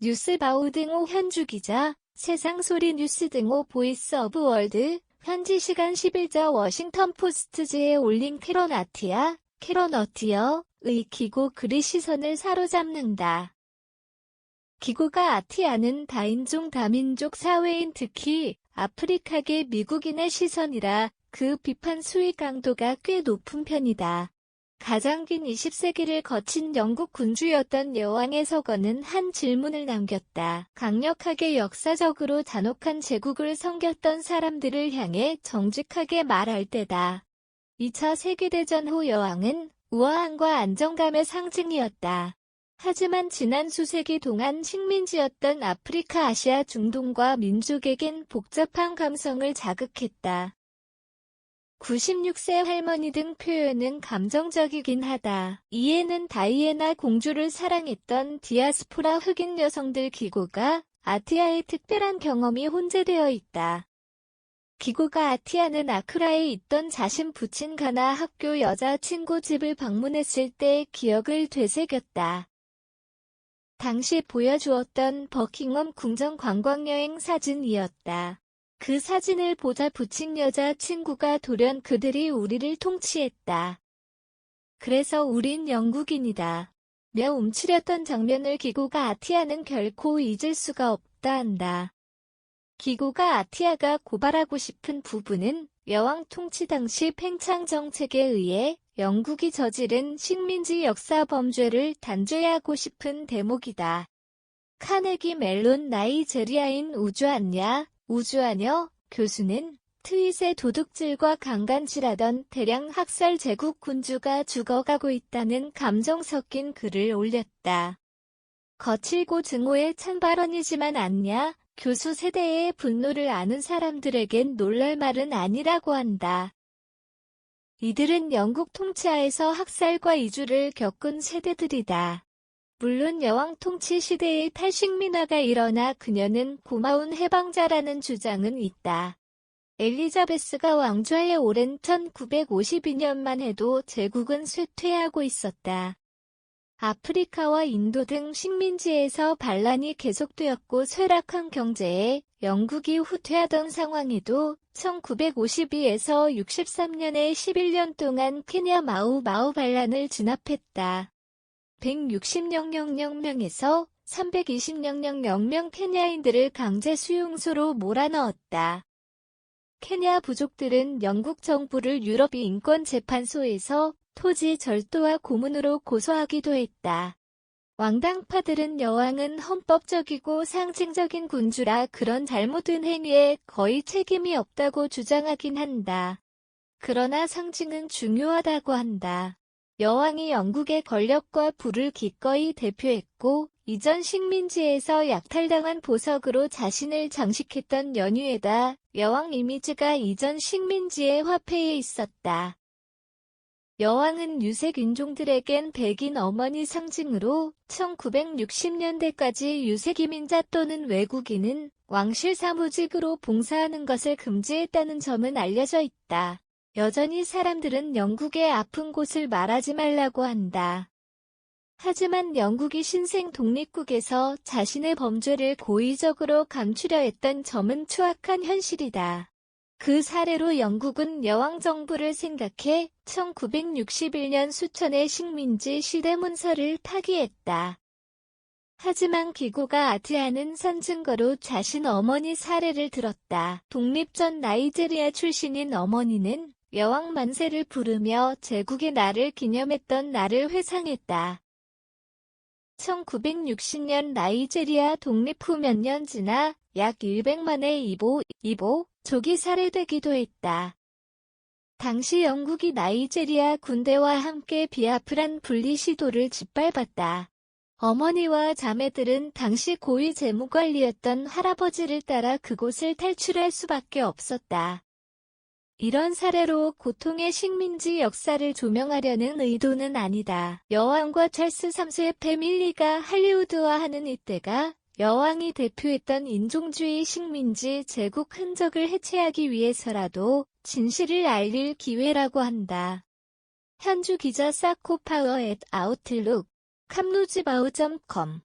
뉴스바우 등호 현주 기자, 세상소리 뉴스 등호 보이스 오브 월드, 현지 시간 10일자 워싱턴 포스트지에 올린 캐런 어티어의 기고 글이 시선을 사로잡는다. 기고가 아티아는 다인종 다민족 사회인 특히 아프리카계 미국인의 시선이라 그 비판 수위 강도가 꽤 높은 편이다. 가장 긴 20세기를 거친 영국 군주였던 여왕의 서거는 한 질문을 남겼다. 강력하게 역사적으로 잔혹한 제국을 섬겼던 사람들을 향해 정직하게 말할 때다. 2차 세계대전 후 여왕은 우아함과 안정감의 상징이었다. 하지만 지난 수세기 동안 식민지였던 아프리카, 아시아, 중동과 민족에겐 복잡한 감성을 자극했다. 96세 할머니 등 표현은 감정적이긴 하다. 이에는 다이애나 공주를 사랑했던 디아스포라 흑인 여성들 기고가 아티아의 특별한 경험이 혼재되어 있다. 기고가 아티아는 아크라에 있던 자신 부친 가나 학교 여자친구 집을 방문했을 때의 기억을 되새겼다. 당시 보여주었던 버킹엄 궁전 관광여행 사진이었다. 그 사진을 보자 부친 여자친구가 돌연 그들이 우리를 통치했다. 그래서 우린 영국인이다. 며 움츠렸던 장면을 기고가 아티아는 결코 잊을 수가 없다 한다. 기고가 아티아가 고발하고 싶은 부분은 여왕 통치 당시 팽창 정책에 의해 영국이 저지른 식민지 역사 범죄를 단죄하고 싶은 대목이다. 카네기 멜론 나이제리아인 우주아녀 교수는 트윗에 도둑질과 강간질하던 대량 학살 제국 군주가 죽어가고 있다는 감정 섞인 글을 올렸다. 거칠고 증오의 찬 발언이지만 않냐? 교수 세대의 분노를 아는 사람들에겐 놀랄 말은 아니라고 한다. 이들은 영국 통치하에서 학살과 이주를 겪은 세대들이다. 물론 여왕 통치 시대의 탈식민화가 일어나 그녀는 고마운 해방자라는 주장은 있다. 엘리자베스가 왕좌에 오랜 1952년만 해도 제국은 쇠퇴하고 있었다. 아프리카와 인도 등 식민지에서 반란이 계속되었고 쇠락한 경제에 영국이 후퇴하던 상황에도 1952에서 63년에 11년 동안 케냐 마우마우 반란을 진압했다. 160명에서 320명 케냐인들을 강제 수용소로 몰아넣었다. 케냐 부족들은 영국 정부를 유럽 인권재판소에서 토지 절도와 고문으로 고소하기도 했다. 왕당파들은 여왕은 헌법적이고 상징적인 군주라 그런 잘못된 행위에 거의 책임이 없다고 주장하긴 한다. 그러나 상징은 중요하다고 한다. 여왕이 영국의 권력과 부를 기꺼이 대표했고 이전 식민지에서 약탈당한 보석으로 자신을 장식했던 연유에다 여왕 이미지가 이전 식민지의 화폐에 있었다. 여왕은 유색 인종들에겐 백인 어머니 상징으로 1960년대까지 유색 이민자 또는 외국인은 왕실 사무직으로 봉사하는 것을 금지했다는 점은 알려져 있다. 여전히 사람들은 영국의 아픈 곳을 말하지 말라고 한다. 하지만 영국이 신생 독립국에서 자신의 범죄를 고의적으로 감추려 했던 점은 추악한 현실이다. 그 사례로 영국은 여왕 정부를 생각해 1961년 수천의 식민지 시대 문서를 파기했다. 하지만 기고가 아티아는 산 증거로 자신 어머니 사례를 들었다. 독립 전 나이제리아 출신인 어머니는 여왕 만세를 부르며 제국의 날을 기념했던 날을 회상했다. 1960년 나이제리아 독립 후 몇 년 지나 약 100만의 이보 족이 살해되기도 했다. 당시 영국이 나이제리아 군대와 함께 비아프란 분리 시도를 짓밟았다. 어머니와 자매들은 당시 고위 재무관리였던 할아버지를 따라 그곳을 탈출할 수밖에 없었다. 이런 사례로 고통의 식민지 역사를 조명하려는 의도는 아니다. 여왕과 찰스 3세의 패밀리가 할리우드화하는 이때가 여왕이 대표했던 인종주의 식민지 제국 흔적을 해체하기 위해서라도 진실을 알릴 기회라고 한다. 현주 기자 사코파워 @아웃룩, 캄루즈바우.com